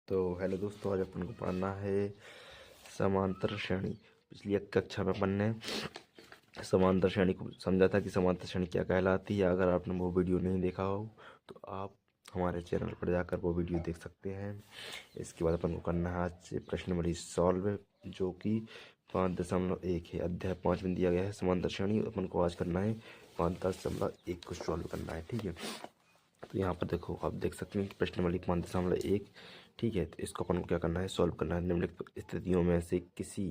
तो हेलो दोस्तों, आज अपन को पढ़ना है समांतर श्रेणी। पिछली कक्षा में अपन ने समांतर श्रेणी को समझा था कि समांतर श्रेणी क्या कहलाती है। अगर आपने वो वीडियो नहीं देखा हो तो आप हमारे चैनल पर जाकर वो वीडियो देख सकते हैं। इसके बाद अपन को करना है आज से प्रश्नावली सॉल्व, जो कि 5.1 है। अध्याय 5 में दिया गया है समांतर श्रेणी। अपन को आज करना है 5.1 को सॉल्व करना है। ठीक है, तो यहाँ पर देखो, आप देख सकते हैं कि प्रश्नावली 5.1। ठीक है, तो इसको अपन को क्या करना है, सॉल्व करना है। निम्नलिखित स्थितियों में से किसी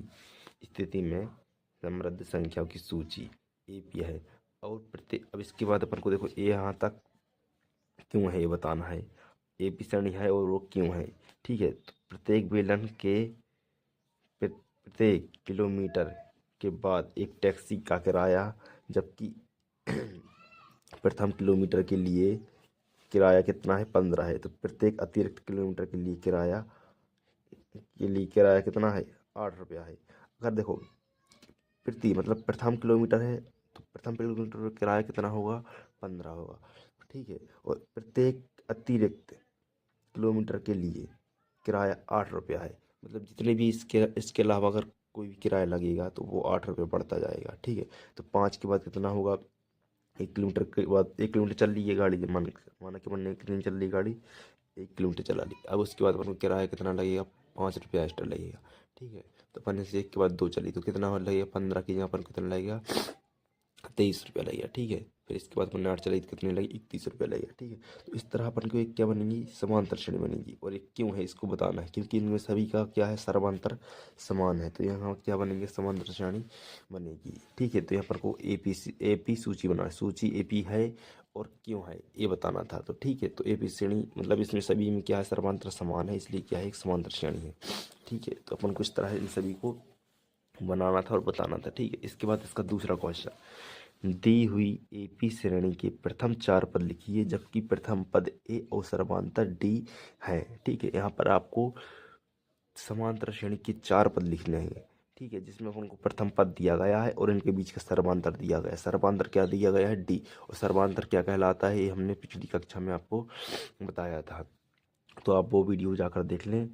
स्थिति में समृद्ध संख्याओं की सूची एपी है और प्रत्येक। अब इसके बाद अपन को देखो ए यहाँ तक क्यों है ये बताना है। एपी श्रेणी है और वो क्यों है। ठीक है, तो प्रत्येक बेलन के प्रत्येक किलोमीटर के बाद एक टैक्सी का किराया, जबकि प्रथम किलोमीटर के लिए किराया कितना है, 15 है। तो प्रत्येक अतिरिक्त किलोमीटर के लिए किराया कितना है, 8 रुपया है। अगर देखो प्रति मतलब प्रथम किलोमीटर है तो प्रथम किलोमीटर का किराया कितना होगा, 15 होगा। ठीक है, और प्रत्येक अतिरिक्त किलोमीटर के लिए किराया 8 रुपया है। मतलब जितने भी इसके अलावा अगर कोई भी किराया लगेगा तो वो 8 रुपये बढ़ता जाएगा। ठीक है, तो 5 के बाद कितना होगा, 1 किलोमीटर के बाद 1 किलोमीटर चल रही है गाड़ी, माना कि मैंने 1 किलोमीटर चल रही गाड़ी, 1 किलोमीटर चला ली। अब उसके बाद अपन को किराया कितना लगेगा, 5 रुपया एक्स्ट्रा लगेगा। ठीक है, तो अपन से 1 के बाद 2 चली तो कितना लगेगा, 15 की जगह पर कितना लगेगा, 23 रुपया लगेगा। ठीक है, फिर इसके बाद अपन 8 चलाई तो कितने लगे, 31 रुपया लगेगा। ठीक है, तो इस तरह अपन को एक क्या बनेगी, समांतर श्रेणी बनेगी। और एक क्यों है इसको बताना है, क्योंकि इनमें सभी का क्या है, सर्वांतर समान है। तो यहाँ क्या बनेंगे, समांतर श्रेणी बनेगी। ठीक है, तो यहाँ पर को एपी सूची बना, सूची एपी है और क्यों है ये बताना था। तो ठीक है, तो एपी श्रेणी मतलब इसमें सभी में क्या है, सर्वांतर समान है, इसलिए क्या है, एक समांतर श्रेणी है। ठीक है, तो अपन को इस तरह इन सभी को बनाना था और बताना था। ठीक है, इसके बाद इसका दूसरा क्वेश्चन, दी हुई एपी श्रेणी के प्रथम 4 पद लिखिए, जबकि प्रथम पद ए और सर्वांतर डी है। ठीक है, यहाँ पर आपको समांतर श्रेणी के 4 पद लिखने हैं। ठीक है, जिसमें उनको प्रथम पद दिया गया है और इनके बीच का सर्वांतर दिया गया है। सर्वांतर क्या दिया गया है, डी। और सर्वांतर क्या कहलाता है, ये हमने पिछली कक्षा में आपको बताया था। तो आप वो वीडियो जाकर देख लें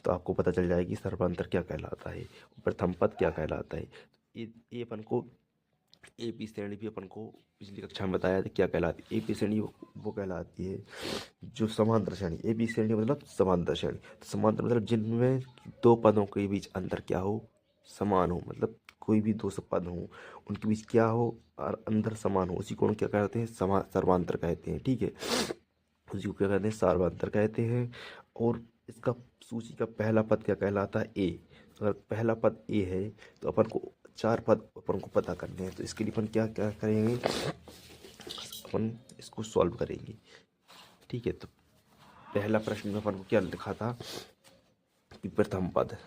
तो आपको पता चल जाएगी सर्वांतर क्या कहलाता है, प्रथम पद क्या कहलाता है। ये अपन को एपी श्रेणी भी अपन को पिछली कक्षा में बताया था क्या कहलाती है। एपी श्रेणी वो कहलाती है जो समांतर श्रेणी। एपी श्रेणी मतलब समांतर श्रेणी। तो समांतर मतलब जिनमें दो पदों के बीच अंतर क्या हो, समान हो। मतलब कोई भी दो पद हो उनके बीच क्या हो और अंतर समान हो, उसी को हम क्या कहते हैं, सर्वांतर कहते हैं। ठीक है, उसी को क्या कहते हैं, सर्वांतर कहते हैं। और इसका सूची का पहला पद क्या कहलाता है, ए। अगर पहला पद ए है तो अपन को 4 पद अपन को पता करने हैं। तो इसके लिए अपन क्या क्या करेंगे, अपन इसको सॉल्व करेंगे। ठीक है, तो पहला प्रश्न में अपन को क्या लिखा था कि प्रथम पद,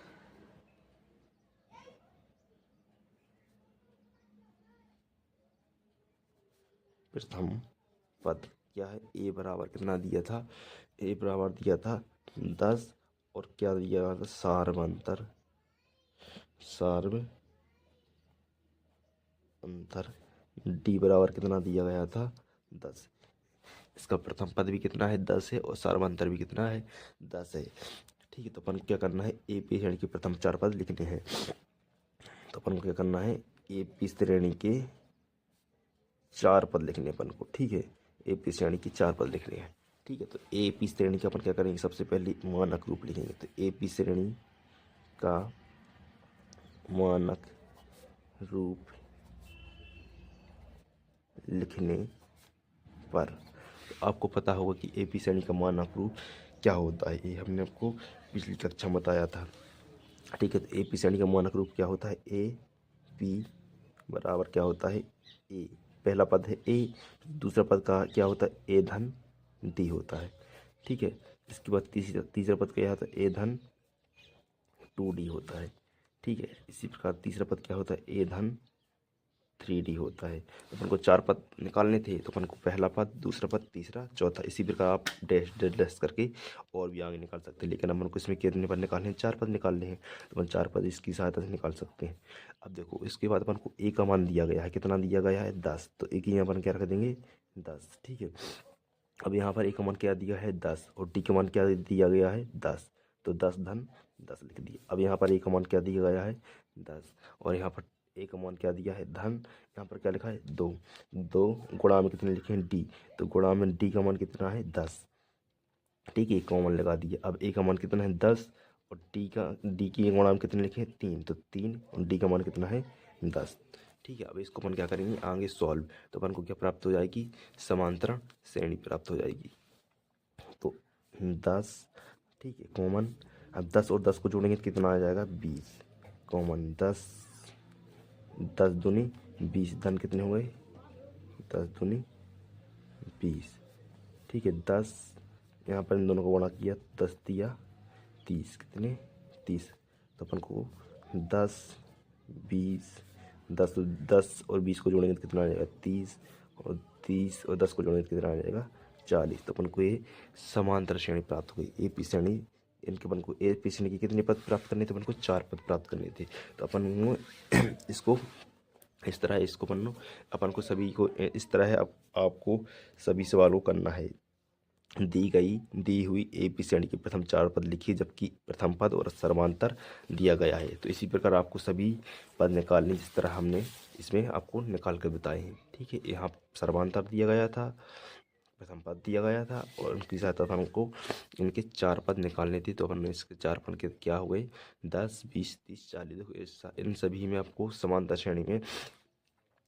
प्रथम पद क्या है, ए बराबर कितना दिया था, ए बराबर दिया था 10। और क्या दिया था, सार्वंतर, अंतर डी बराबर कितना दिया गया था, 10। इसका प्रथम पद भी कितना है, 10 है, और सार्वंतर भी कितना है, 10 है। ठीक है, तो अपन को क्या करना है, ए पी श्रेणी के प्रथम 4 पद लिखने हैं। तो अपन को क्या करना है, ए पी श्रेणी के 4 पद लिखने अपन को। ठीक है, ए पी श्रेणी के 4 पद लिखने हैं। ठीक है, तो ए पी श्रेणी का अपन क्या करेंगे, सबसे पहले मानक रूप लिखेंगे। तो ए पी श्रेणी का मानक रूप लिखने पर आपको पता होगा कि एपी श्रेणी का मानक रूप क्या होता है, ये हमने आपको पिछली कक्षा में बताया था। ठीक है, तो एपी श्रेणी का मानक रूप क्या होता है, ए पी बराबर क्या होता है, ए। पहला पद है ए, दूसरा पद का क्या होता है, ए धन डी होता है। ठीक है, इसके बाद तीसरा पद क्या होता है, ए धन 2D होता है। ठीक है, इसी प्रकार तीसरा पद क्या होता है, ए धन 3D होता है। तो अपन को 4 पद निकालने थे, तो अपन को पहला पद, दूसरा पद, तीसरा, चौथा, इसी प्रकार आप डैश डैश डैश करके और भी आगे निकाल सकते हैं। लेकिन अपन को इसमें कितने पद निकालने हैं, 4 पद निकालने हैं। तो अपन 4 पद इसकी सहायता से निकाल सकते हैं। अब देखो, इसके बाद अपन को ए का मान दिया गया है, कितना दिया गया है, 10। तो ए की यहाँ अपन क्या रख देंगे, 10। ठीक है, अब यहाँ पर ए का मान क्या दिया है, 10, और डी का मान क्या दिया गया है, 10। तो 10 धन 10 लिख दिया। अब यहाँ पर ए का मान क्या दिया गया है 10, और यहाँ पर ए का मान क्या दिया है धन, यहाँ पर क्या लिखा है 2। 2 गुणा में कितने लिखे हैं डी, तो गुणा में डी का मान कितना है 10। ठीक है, कॉमन लगा दिया। अब ए का मान कितना है 10, और डी की गुणा में कितने लिखे हैं 3, तो 3 और डी का मान कितना है 10। ठीक है, अब इसको अपन क्या करेंगे आगे सॉल्व, तो अपन को क्या प्राप्त हो जाएगी समांतरण श्रेणी प्राप्त हो जाएगी। तो 10, ठीक है कॉमन। अब 10 और 10 को जोड़ेंगे तो कितना आ जाएगा 20, कॉमन 10, 10 दूनी 20, धन कितने हुए 10 दूनी 20। ठीक है, 10 यहाँ पर इन दोनों को गुणा किया, 10 दिया 30, कितने 30, तो अपन को 10 20 10 और 20 को जोड़ेंगे तो कितना आ जाएगा 30, और 30 और 10 को जोड़ेंगे तो कितना आ जाएगा 40। तो अपन को ये समांतर श्रेणी प्राप्त हुई ए पी श्रेणी। इनके अपन को ए पी श्रेणी के कितने पद प्राप्त करने थे, अपन को 4 पद प्राप्त करने थे। तो अपन इसको इस तरह इसको अपन को सभी को इस तरह है। अब आपको सभी सवालों को करना है। दी हुई ए पी श्रेणी के प्रथम 4 पद लिखिए, जबकि प्रथम पद और सर्वांतर दिया गया है। तो इसी प्रकार आपको सभी पद निकालने जिस तरह हमने इसमें आपको निकाल कर बताए हैं। ठीक है, यहाँ सर्वांतर दिया गया था, प्रथम पद दिया गया था, और उनकी सहायता से हमको इनके 4 पद निकालने थे। तो अपन इसके 4 पद के क्या हुए 10 20 30 40। देखो इन सभी में आपको समांतर श्रेणी में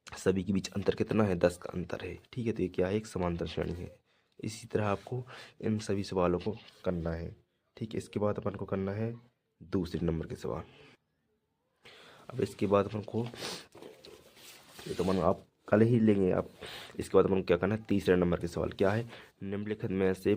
सभी के बीच अंतर कितना है 10 का अंतर है। ठीक है, तो ये क्या है एक समांतर श्रेणी है। इसी तरह आपको इन सभी सवालों को करना है। ठीक है, इसके बाद अपन को करना है दूसरे नंबर के सवाल। अब इसके बाद अपन को ये तो मन आप कल ही लेंगे आप। इसके बाद अपन को क्या करना है तीसरे नंबर के सवाल क्या है, निम्नलिखित में से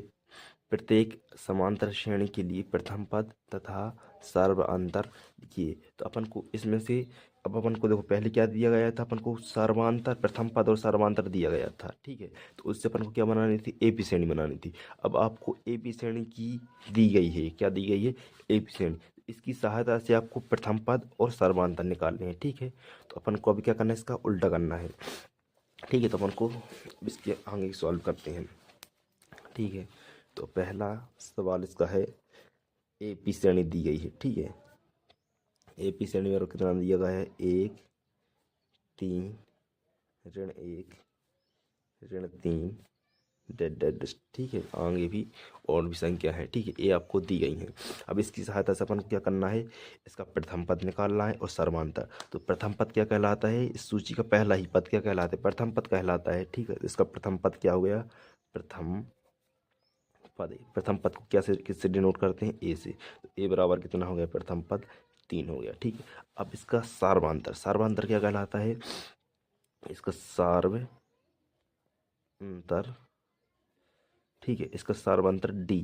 प्रत्येक समांतर श्रेणी के लिए प्रथम पद तथा सर्वांतर लिखिए। तो अपन को इसमें से अब अपन को देखो पहले क्या दिया गया था, अपन को सर्वांतर प्रथम पद और सर्वांतर दिया गया था। ठीक है, तो उससे अपन को क्या बनानी थी ए पी श्रेणी बनानी थी। अब आपको ए पी श्रेणी की दी गई है, क्या दी गई है ए पी श्रेणी। इसकी सहायता से आपको प्रथम पद और सर्वांतर निकालने हैं। ठीक है, तो अपन को अभी क्या करना है इसका उल्टा करना है। ठीक है, तो अपन को इसके आगे सॉल्व करते हैं। ठीक है, तो पहला सवाल इसका है ए पी श्रेणी दी गई है। ठीक है, ए पी श्रेणी में कितना दिया गया है 1 3 ऋण 1 ऋण 3 डेड डेड। ठीक है, आगे भी और भी संख्या है। ठीक है, ये आपको दी गई है। अब इसकी सहायता से अपन को क्या करना है इसका प्रथम पद निकालना है और सर्वांतर। तो प्रथम पद क्या कहलाता है, इस सूची का पहला ही पद क्या कहलाता है प्रथम पद कहलाता है। ठीक है, इसका प्रथम पद क्या हो गया प्रथम पद। प्रथम पद को क्या से किससे डिनोट करते हैं ए से, तो ए बराबर कितना हो गया प्रथम पद 3 हो गया। ठीक है, अब इसका सर्वांतर, सर्वांतर क्या कहलाता है इसका सर्वांतर। ठीक है, इसका सर्वांतर डी,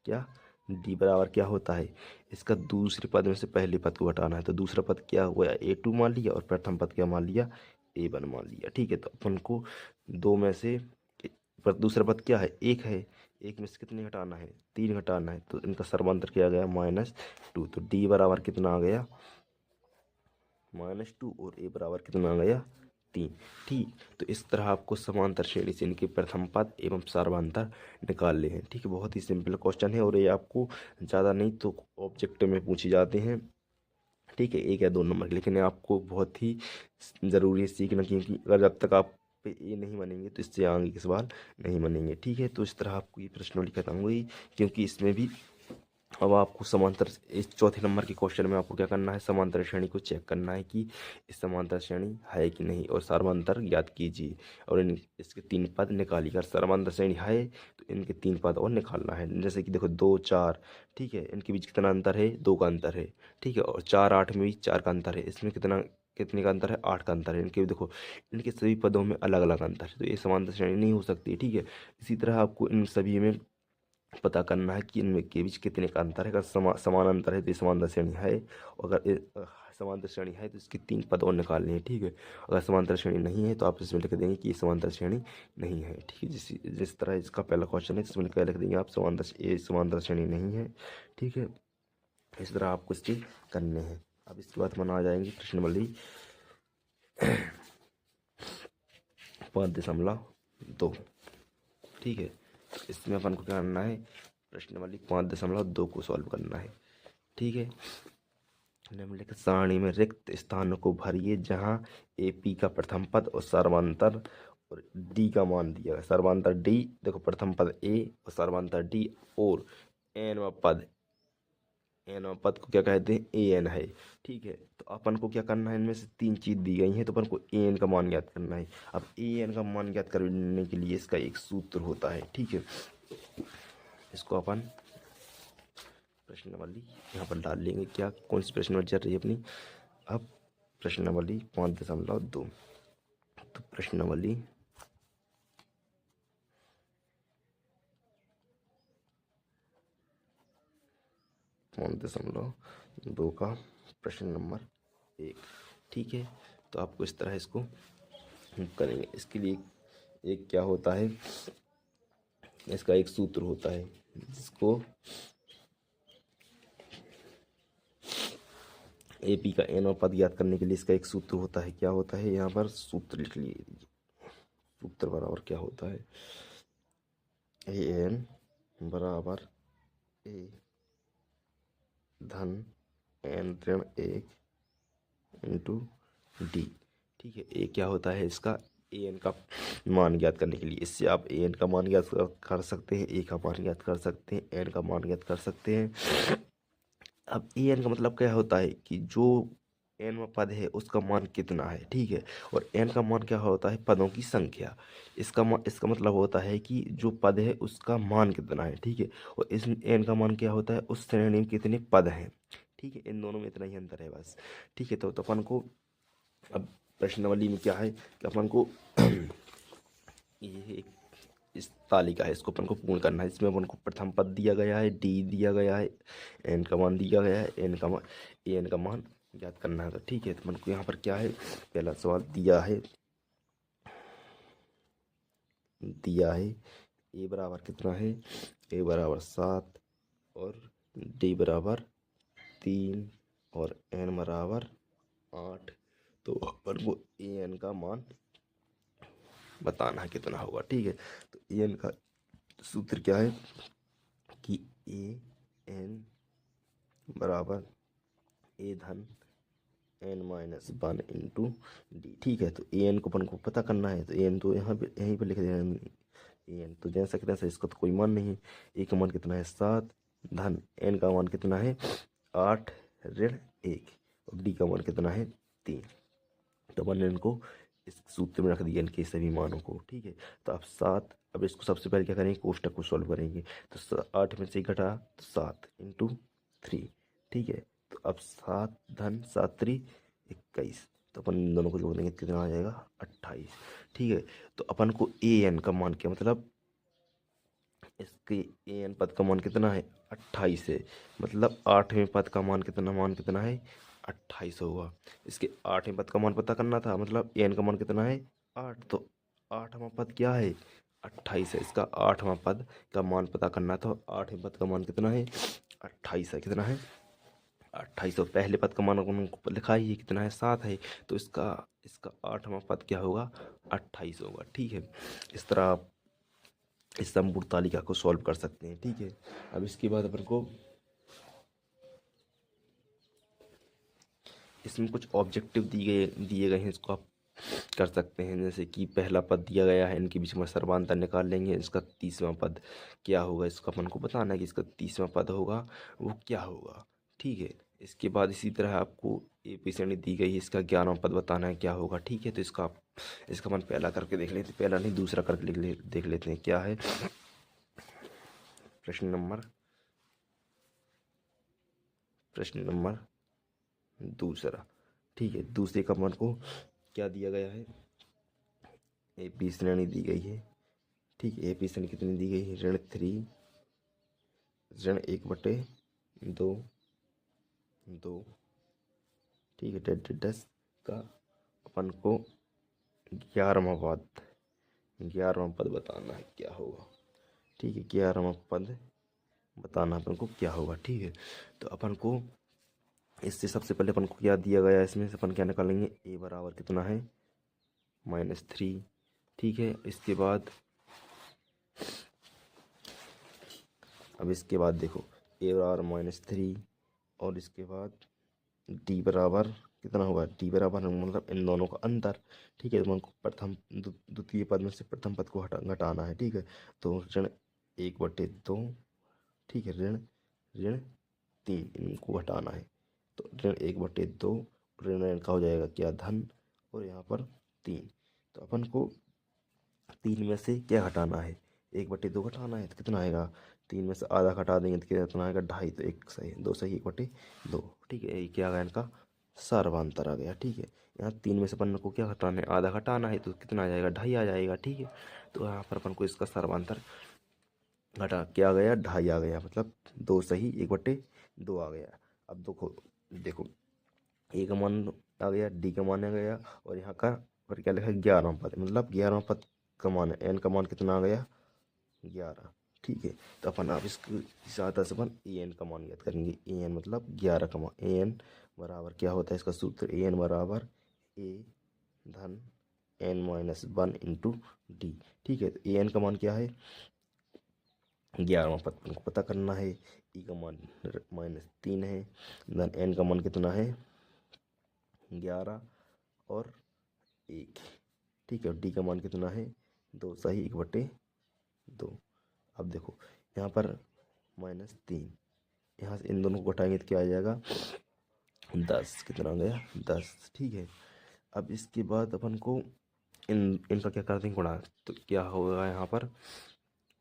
क्या डी बराबर क्या होता है इसका दूसरे पद में से पहले पद को घटाना है। तो दूसरा पद क्या हुआ A2 मान लिया और प्रथम पद क्या मान लिया A1 मान लिया। ठीक है, तो अपन को दो में से पर दूसरा पद क्या है एक है, एक में से कितने घटाना है 3 घटाना है। तो इनका सर्वांतर क्या गया -2। तो डी बराबर कितना आ गया -2 और ए बराबर कितना आ गया 3। ठीक, तो इस तरह आपको समांतर श्रेणी से इनके प्रथम पद एवं सर्वांतर निकाल ले हैं। ठीक है, बहुत ही सिंपल क्वेश्चन है और ये आपको ज़्यादा नहीं तो ऑब्जेक्टिव में पूछे जाते हैं। ठीक है, 1 या 2 नंबर, लेकिन आपको बहुत ही ज़रूरी है सीखना, क्योंकि अगर जब तक आप पे ये नहीं बनेंगे तो इससे आगे के सवाल नहीं बनेंगे। ठीक है, तो इस तरह आपको ये प्रश्नावली खत्म हुई, क्योंकि इसमें भी अब आपको समांतर इस चौथे नंबर के क्वेश्चन में आपको क्या करना है समांतर श्रेणी को चेक करना है कि इस समांतर श्रेणी है कि नहीं, और सर्वांतर ज्ञात कीजिए और इसके 3 पद निकालिए। अगर सर्वांतर श्रेणी है तो इनके 3 पद और निकालना है। जैसे कि देखो 2 4, ठीक है, इनके बीच कितना अंतर है 2 का अंतर है। ठीक है, और 4 8 में भी 4 का अंतर है। इसमें कितने का अंतर है 8 का अंतर है। इनके देखो इनके सभी पदों में अलग अलग अंतर है, तो ये समांतर श्रेणी नहीं हो सकती। ठीक है, इसी तरह आपको इन सभी में पता करना है कि इनमें के बीच कितने का अंतर है। अगर समान अंतर है तो ये समांतर श्रेणी है, और अगर समांतर श्रेणी है तो इसके 3 पद और निकालने हैं। ठीक है, अगर समांतर श्रेणी नहीं है तो आप इसमें लिख देंगे कि ये समांतर श्रेणी नहीं है। ठीक है, जिस तरह इसका पहला क्वेश्चन है जिसमें क्या लिख देंगे आप समांतर श्रेणी नहीं है। ठीक है, इस तरह आपको इसके करने हैं। अब इसके बाद हम आ जाएंगे प्रश्नावली 5.2। ठीक है, इसमें अपन को क्या करना है प्रश्न वाली 5.2 को सॉल्व करना है। ठीक है, निम्नलिखित सारणी में रिक्त स्थानों को भरिए जहां AP का प्रथम पद और सर्वांतर और D का मान दिया है। सर्वांतर D, देखो प्रथम पद A और सर्वांतर D और n पद को क्या कहते हैं, AN है। ठीक है, तो अपन को क्या करना है, इनमें से 3 चीज दी गई हैं तो अपन को AN का मान ज्ञात करना है। अब AN का मान ज्ञात करने के लिए इसका एक सूत्र होता है। ठीक है, इसको अपन प्रश्नावली यहाँ पर डाल लेंगे। क्या, कौन सी प्रश्नावली चल रही है अपनी, अब प्रश्नावली 5.2। तो प्रश्नावली 5.2 का प्रश्न नंबर 1। ठीक है, तो आपको इस तरह इसको करेंगे। इसके लिए एक क्या होता है, इसका एक सूत्र होता है जिसको AP का n पद ज्ञात करने के लिए इसका एक सूत्र होता है। क्या होता है, यहाँ पर सूत्र लिख लिए। सूत्र बराबर क्या होता है, AN बराबर A धन n ऋण 1 इंटू D। ठीक है, A क्या होता है, इसका AN का मान ज्ञात करने के लिए इससे आप AN का मान ज्ञात कर सकते हैं, A का मान ज्ञात कर सकते हैं, N का मान ज्ञात कर सकते हैं। अब AN का मतलब क्या होता है कि जो n में पद है उसका मान कितना है। ठीक है, और n का मान क्या होता है, पदों की संख्या। इसका मतलब होता है कि जो पद है उसका मान कितना है। ठीक है, और इस n का मान क्या होता है, उस श्रेणी में कितने पद हैं। ठीक है, इन दोनों में इतना ही अंतर है बस। ठीक है, तो अपन को अब प्रश्नावली में क्या है कि अपन को ये एक इस तालिका है, इसको अपन को पूर्ण करना है। इसमें अपन को प्रथम पद दिया गया है, D दिया गया है, N का मान दिया गया है, AN का मान ज्ञात करना है। तो ठीक है, तो अपन को यहाँ पर क्या है, पहला सवाल दिया है A बराबर कितना है, A बराबर 7 और D बराबर 3 और N बराबर 8। तो अपन को AN का मान बताना है कितना होगा। ठीक है, तो AN का सूत्र क्या है कि AN बराबर A धन n-1 इंटू D। ठीक है, तो AN को अपन को पता करना है, तो AN तो यहाँ पे यहीं पे लिख देना है। AN तो जैसा कि तैसा, इसका तो कोई मान नहीं है। A का मान कितना है 7 धन N का मान कितना है 8 ऋण 1 और D का मान कितना है 3। तो अपन इनको इस सूत्र में रख दिया इनके सभी मानों को। ठीक है, तो अब 7, अब इसको सबसे पहले क्या करेंगे, कोष्टक को सॉल्व करेंगे। तो 8 में से घटा तो 7 इंटू 3। ठीक है, तो अब 7 धन 7 3 21। तो अपन इन दोनों को जोड़ देंगे, कितना आ जाएगा 28। ठीक है, तो अपन को AN का मान क्या, मतलब इसके AN पद का मान कितना है 28 है, मतलब 8वें पद का मान कितना है 28 होगा। इसके 8वें पद का मान पता करना था, मतलब AN का मान कितना है 8, तो 8वां पद क्या है 28 है। इसका 8वां पद का मान पता करना था, 8वें पद का मान कितना है 28 है। कितना है 28। और पहले पद का मान उनको लिखा ही है कितना है 7 है, तो इसका इसका 8वां पद क्या होगा 28 होगा। ठीक है, इस तरह आप इस संपूर्ण तालिका को सॉल्व कर सकते हैं। ठीक है, अब इसके बाद अपन को इसमें कुछ ऑब्जेक्टिव दिए गए हैं, इसको आप कर सकते हैं। जैसे कि पहला पद दिया गया है, इनके बीच में सर्वांतर निकाल लेंगे, इसका 30वां पद क्या होगा, इसका अपन को बताना है कि इसका 30वां पद होगा वो क्या होगा। ठीक है, इसके बाद इसी तरह आपको AP श्रेणी दी गई है, इसका 11वां पद बताना है क्या होगा। ठीक है, तो इसका अपन पहला करके देख लेते हैं, पहला नहीं दूसरा करके देख लेते हैं क्या है। प्रश्न नंबर दूसरा। ठीक है, दूसरे का मन को क्या दिया गया है, AP श्रेणी दी गई है। ठीक है, AP श्रेणी कितनी दी गई है, ऋण 3 ऋण 1/2 2। ठीक है, 10 का अपन को 11वां पद बताना है क्या होगा। ठीक है, 11वां पद बताना अपन को क्या होगा। ठीक है, तो अपन को इससे सबसे पहले अपन को क्या दिया गया है, इसमें से अपन क्या निकालेंगे, A बराबर कितना है -3। ठीक है, इसके बाद अब इसके बाद देखो ए बराबर -3 और इसके बाद डी बराबर कितना होगा, डी बराबर मतलब इन दोनों का अंतर। ठीक है, तो हमको प्रथम द्वितीय पद में से प्रथम पद को घटाना है। ठीक है, तो ऋण 1/2, ठीक है, ऋण ऋण 3 इनको घटाना है। तो ऋण 1/2 ऋण का हो जाएगा क्या, धन, और यहाँ पर 3। तो अपन को 3 में से क्या घटाना है, 1/2 घटाना है। तो कितना आएगा, 3 में से आधा घटा देंगे तो कितना आएगा, 2.5। तो 1 सही 2 सही 1/2। ठीक है, ये क्या आ गया इनका सर्वांतर आ गया। ठीक है, यहाँ 3 में से अपन को क्या घटाना है, आधा घटाना है, तो कितना आ जाएगा, 2.5 आ जाएगा। ठीक है, तो यहाँ पर अपन को इसका सर्वांतर घटा क्या आ गया, 2.5 आ गया, मतलब 2 सही 1/2 आ गया। अब देखो देखो ए का मान आ गया, डी का मान आ गया, और यहाँ का और क्या लिखा है, 11वां पद, मतलब 11वां पद का मान है, एन का मान कितना आ गया, 11। ठीक है, तो अपन आप इसकी सहायता से अपन ए एन का मान ज्ञात करेंगे। ए एन मतलब 11 का मान, ए एन बराबर क्या होता है, इसका सूत्र ए एन बराबर ए धन n-1 इंटू डी। ठीक है, तो ए एन का मान क्या है, 11वां पद को पता करना है। ई का मान -3 है, धन एन का मान कितना है, 11 और 1। ठीक है, डी का मान कितना है, 2 सही 1/2। अब देखो यहाँ पर -3, यहाँ से इन दोनों को घटाएंगे तो क्या आ जाएगा, 10। कितना आ गया, 10। ठीक है, अब इसके बाद अपन को इनका क्या कर देंगे, गुणा। तो क्या होगा यहाँ पर,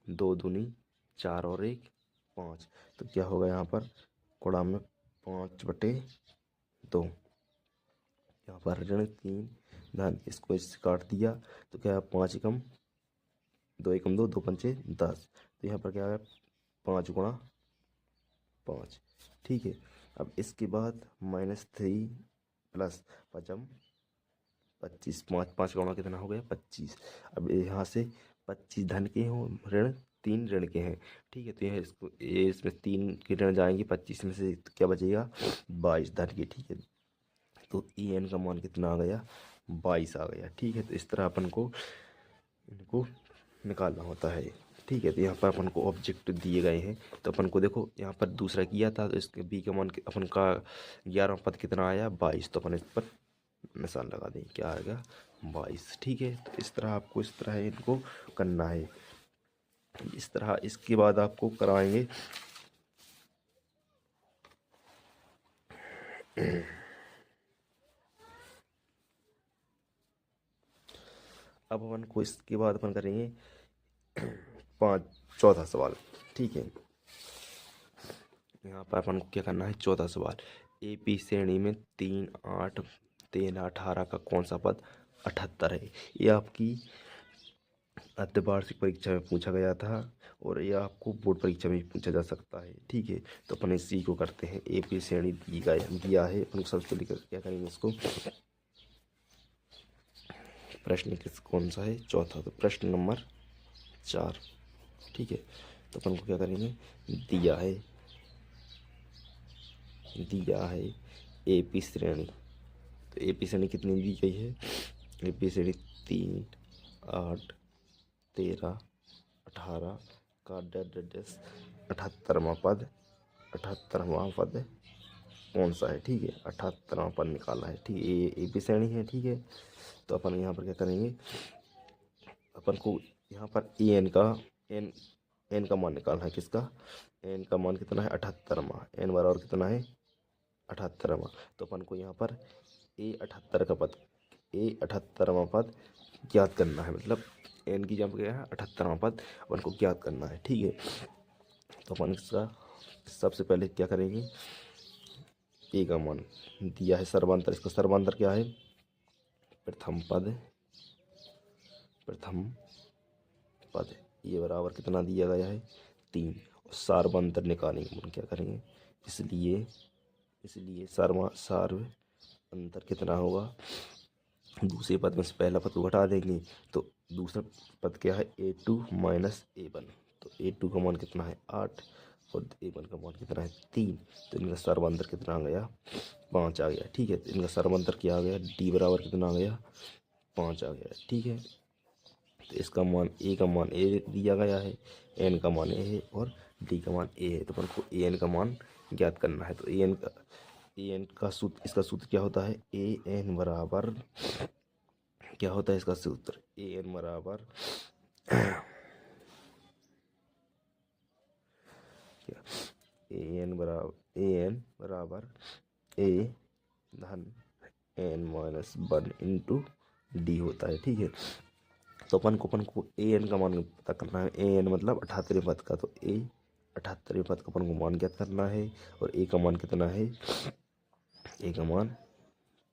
2 दूनी 4 और 1 5। तो क्या होगा यहाँ पर गुणा में 5/2। यहाँ पर ऋण 3 धन, इसको इससे काट दिया तो क्या 5 एकम 2 एकम 2 2 पंचे 10। तो यहाँ पर क्या है, 5 गुणा 5। ठीक है, अब इसके बाद -3 प्लस 5 25, 5 गुणा कितना हो गया, 25। अब यहाँ से 25 धन के हों, ऋण 3 ऋण के हैं। ठीक है, तो यह इसको इसमें 3 के ऋण जाएंगे, 25 में से तो क्या बचेगा, 22 धन के। ठीक है, तो ई एन का मान कितना आ गया, 22 आ गया। ठीक है, तो इस तरह अपन को इनको निकालना होता है। ठीक है, तो यहाँ पर अपन को ऑब्जेक्ट दिए गए हैं, तो अपन को देखो यहाँ पर दूसरा किया था, तो इसके बी का मान अपन का 11वां पद कितना आया, 22। तो अपन इस पर निशान लगा दें, क्या आएगा, 22। ठीक है, तो इस तरह आपको इस तरह इनको करना है, इस तरह। इसके बाद आपको कराएंगे अब अपन को इसके बाद अपन करेंगे चौथा सवाल। ठीक है, यहाँ पर अपन को क्या करना है, चौथा सवाल, ए पी श्रेणी में 3 8 13 18 का कौन सा पद 78 है। ये आपकी अर्धवार्षिक परीक्षा में पूछा गया था, और यह आपको बोर्ड परीक्षा में भी पूछा जा सकता है। ठीक है, तो अपन इसी को करते हैं, ए पी श्रेणी दिया है, अपन को सबसे लेकर क्या करेंगे, इसको प्रश्न कौन सा है, चौथा, तो प्रश्न नंबर 4। ठीक है, तो अपन को क्या करेंगे, दिया है ए पी श्रेणी। तो ए पी श्रेणी कितनी दी गई है, ए पी श्रेणी 3 8 13 18 का डैश 78वां पद, 78वां पद कौन सा है। ठीक है, 78वां पद निकालना है। ठीक है, ये ए पी श्रेणी है। ठीक है, तो अपन यहाँ पर क्या करेंगे, अपन को यहाँ पर एन का मान निकालना है, किसका, एन का मान कितना है, 78वां, एन बराबर कितना है, 78वां। तो अपन को यहाँ पर ए 78वां पद ज्ञात करना है, मतलब एन की जब गया है 78वां पद अपन को ज्ञात करना है। ठीक है, तो अपन इसका सबसे पहले क्या करेंगे, ए का मान दिया है सर्वांतर, इसका सर्वांतर क्या है, प्रथम पद ये बराबर कितना दिया गया है, 3। और सार्वांतर निकालेंगे, अपन क्या करेंगे, इसलिए सार्व अंतर कितना होगा, दूसरे पद में से पहला पद को घटा देंगे, तो दूसरा पद क्या है, a2 माइनस a1। तो a2 का मान कितना है, 8, और a1 का मान कितना है, 3। तो इनका सर्वांतर कितना आ गया, 5 आ गया। ठीक है, तो इनका सर्वांतर क्या आ गया, d बराबर कितना आ गया, 5 आ गया। ठीक है, तो इसका मान ए का मान ए दिया गया है, एन का मान ए है और डी का मान ए है। तो अपन को ए एन का मान ज्ञात करना है। तो ए एन का सूत्र, इसका सूत्र क्या होता है, ए एन बराबर, क्या होता है इसका सूत्र, ए एन बराबर क्या, ए एन बराबर ए धन एन माइनस 1 इंटू डी होता है। ठीक है, तो अपन को ए एन का मान पता करना है। ए एन मतलब 78वें पद का, तो ए 78वें पद का अपन को मान ज्ञात करना है। और ए का मान कितना है, ए का मान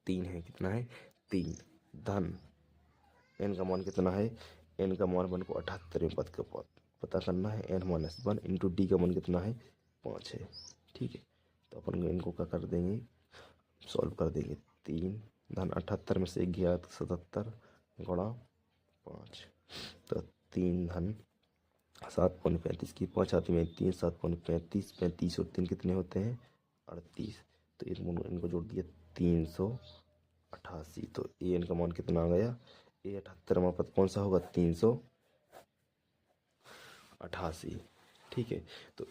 3 है, कितना है 3, धन एन का मान कितना है, एन का मान अपन को 78वें पद का पता करना है, एन माइनस 1 इंटू डी का मान कितना है 5 है। ठीक है, तो अपन इनको क्या कर देंगे, सॉल्व कर देंगे। 3 धन 78 में से 77 गुणा 5, तो 3 धन 7.35 की 5 आती में 3, 7.35, 35 और 3 कितने होते हैं 38। तो इनको जोड़ दिया 388। तो ए एन का मान कितना आ गया, ए 78वां पद कौन सा होगा 388। ठीक है, तो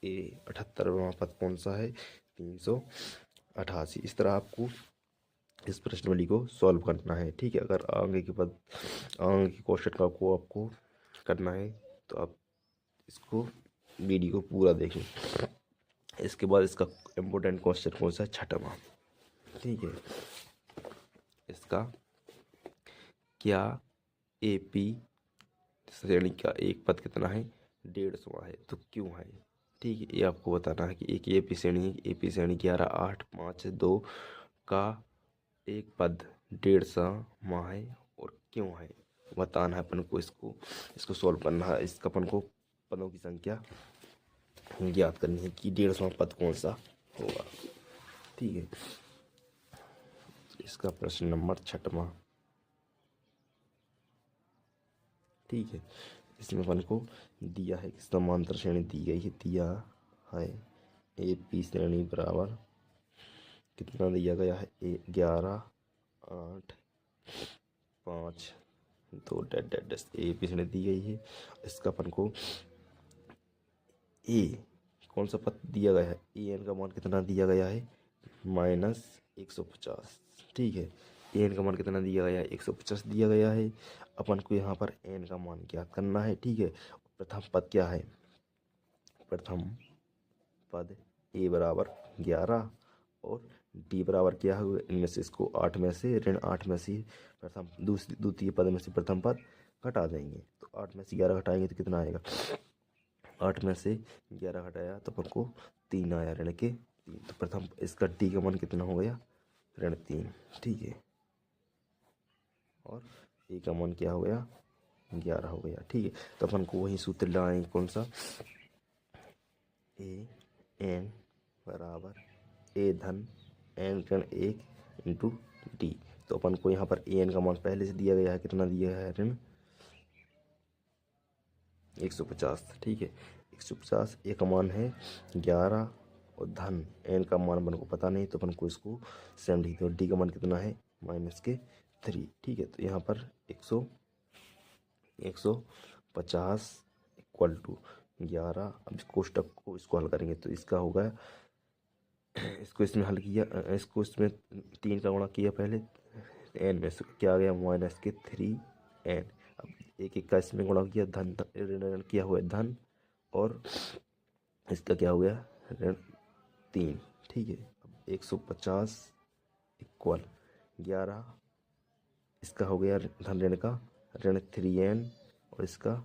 ए 78वां पद कौन सा है 388। इस तरह आपको इस प्रश्नावली को सॉल्व करना है। ठीक है, अगर आगे के क्वेश्चन का आपको करना है तो आप इसको वीडियो को पूरा देखें। इसके बाद इसका इम्पोर्टेंट क्वेश्चन कौन सा है 6वां। ठीक है, इसका क्या एपी श्रेणी का एक पद कितना है 150वां है, तो क्यों है। ठीक है, ये आपको बताना है कि एक एपी श्रेणी है, एपी श्रेणी 11, 8, 5, 2 का एक पद 150वां है और क्यों है बताना है अपन को। इसको सॉल्व करना है। इसका अपन को पदों की संख्या ज्ञात करनी है कि 150वां पद कौन सा होगा। ठीक है, इसका प्रश्न नंबर 6वां। ठीक है, इसमें अपन को दिया है कि समांतर श्रेणी दी गई है, दिया है ए पी श्रेणी बराबर कितना दिया गया है 11, 8, 5, 2 ए पी श्रेणी दी गई है। इसका अपन को ए कौन सा पद दिया गया है, ए एन का मान कितना दिया गया है -150। ठीक है, ए एन का मान कितना दिया गया है 150 दिया गया है। अपन को यहाँ पर एन का मान ज्ञात करना है। ठीक है, प्रथम पद क्या है, प्रथम पद ए बराबर 11 और डी बराबर क्या है, इनमें से इसको 8 में से ऋण 8 में से प्रथम द्वितीय पद में से प्रथम पद घटा देंगे। तो 8 में से 11 घटाएंगे तो कितना आएगा, 8 में से 11 घटाया तो अपन को 3 आया, ऋण के 3। तो प्रथम इसका डी का मान कितना हो गया ऋण 3। ठीक है, और ए का मान क्या हो गया 11 हो गया। ठीक है, तो अपन को वही सूत्र लगाएंगे कौन सा, ए एन बराबर ए धन एन ऋण 1 इंटू डी। तो अपन को यहाँ पर ए एन का मान पहले से दिया गया है, कितना दिया है ऋण 150। ठीक है, 150, ए का मान है 11 और धन एन का मान अपन को पता नहीं, तो अपन को इसको सेम लिखते हैं। डी का मान कितना है -3। ठीक है, तो यहाँ पर 150 इक्वल टू 11। अब इस कोष्टक को इसको हल करेंगे तो इसका होगा, इसको इसमें हल किया, इसको इसमें 3 का गुणा किया पहले, एन में से क्या आ गया -3n। अब एक का इसमें गुणा किया, धन ऋण किया हुआ है धन, और इसका क्या हो गया ऋण 3। ठीक है, अब 150 इक्वल 11, इसका हो गया धन ऋण का ऋण 3n और इसका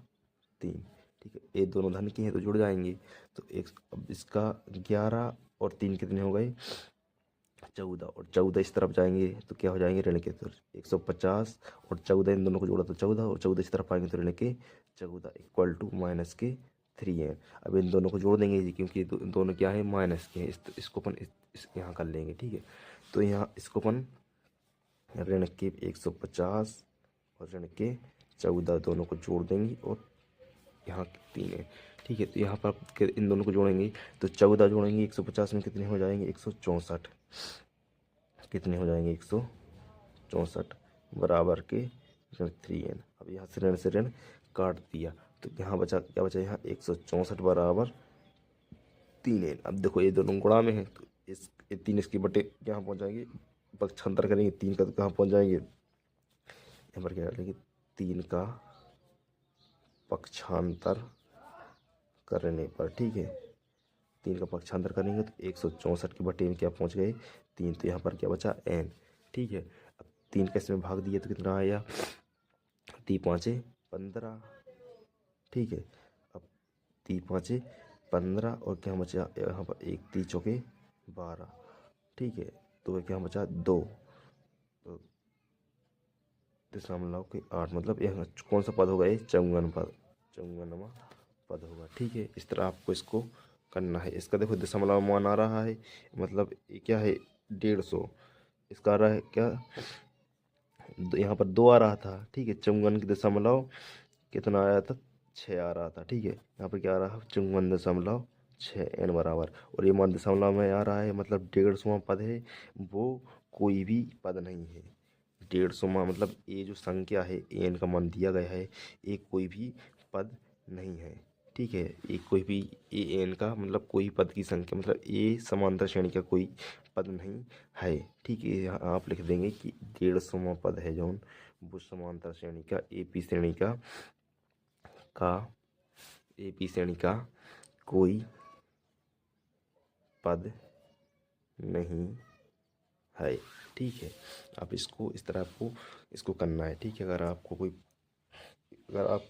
3। ठीक है, ये दोनों धन के हैं तो जुड़ जाएंगे। तो अब इसका 11 और 3 कितने हो गए 14, और 14 इस तरफ जाएंगे तो क्या हो जाएंगे ऋण के। तो 150 और 14 इन दोनों को जोड़ा तो 14, और 14 इस तरफ आएंगे तो ऋण के 14 इक्वल टू -3n। अब इन दोनों को जोड़ देंगे क्योंकि दोनों क्या है माइनस के हैं, इसको अपन यहाँ कर लेंगे। ठीक है, तो यहाँ इसको अपन ऋण के 150 और ऋण के 14 दोनों को जोड़ देंगे और यहाँ 3 है। ठीक है, तो यहाँ पर इन दोनों को जोड़ेंगे तो 14 जोड़ेंगे 150 में कितने हो जाएंगे 164, कितने हो जाएंगे 164 बराबर के ऋण 3n। अब यहाँ से ऋण काट दिया तो यहाँ बचा क्या बचा, यहाँ 164 बराबर 3n। अब देखो ये दोनों गुणा में है तो ये 3 इसकी बटे यहाँ पहुँच जाएंगे, पक्षांतर करेंगे 3 का तो कहाँ पहुँच जाएंगे, यहाँ पर क्या डालेंगे 3 का पक्षांतर करने पर, ठीक है 3 का पक्षांतर करेंगे तो 164 के बटे में क्या पहुँच गए 3, तो यहाँ पर क्या बचा n, ठीक है। अब 3 का इसमें भाग दिया तो कितना आया 3 5 15, ठीक है। अब 3 5 15 और क्या बचा यहाँ पर 1 3 चौके 12, ठीक है। तो क्या बचा 2, तो 0.8 मतलब यहाँ कौन सा पद होगा, ये चौवन पद, 54वां पद होगा, ठीक है। इस तरह आपको इसको करना है। इसका देखो दशमलव मान आ रहा है, मतलब ये क्या है 150, इसका आ रहा है क्या यहाँ पर 2 आ रहा था, ठीक है। 54 की दशमलव कितना आया था 6 आ रहा था, ठीक है। यहाँ पर क्या आ रहा है 54.6 n बराबर, और ये मान दशमलव में आ रहा है मतलब 150वां पद है, वो कोई भी पद नहीं है। 150वां मतलब ये जो संख्या है n का मान दिया गया है, ये कोई भी पद नहीं है, ठीक है। ये कोई भी ए n का मतलब कोई पद की संख्या, मतलब ये समांतर श्रेणी का कोई पद नहीं है, ठीक है। यहाँ आप लिख देंगे कि 150वां पद है जौन वो समांतर श्रेणी का एपी श्रेणी एपी श्रेणी का कोई पद नहीं है, ठीक है। आप इसको इस तरह आपको इसको करना है, ठीक है। अगर आपको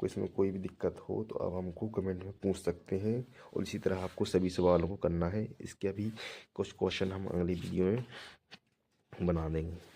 इसमें कोई भी दिक्कत हो तो आप हमको कमेंट में पूछ सकते हैं, और इसी तरह आपको सभी सवालों को करना है। इसके अभी कुछ क्वेश्चन हम अगली वीडियो में बना देंगे।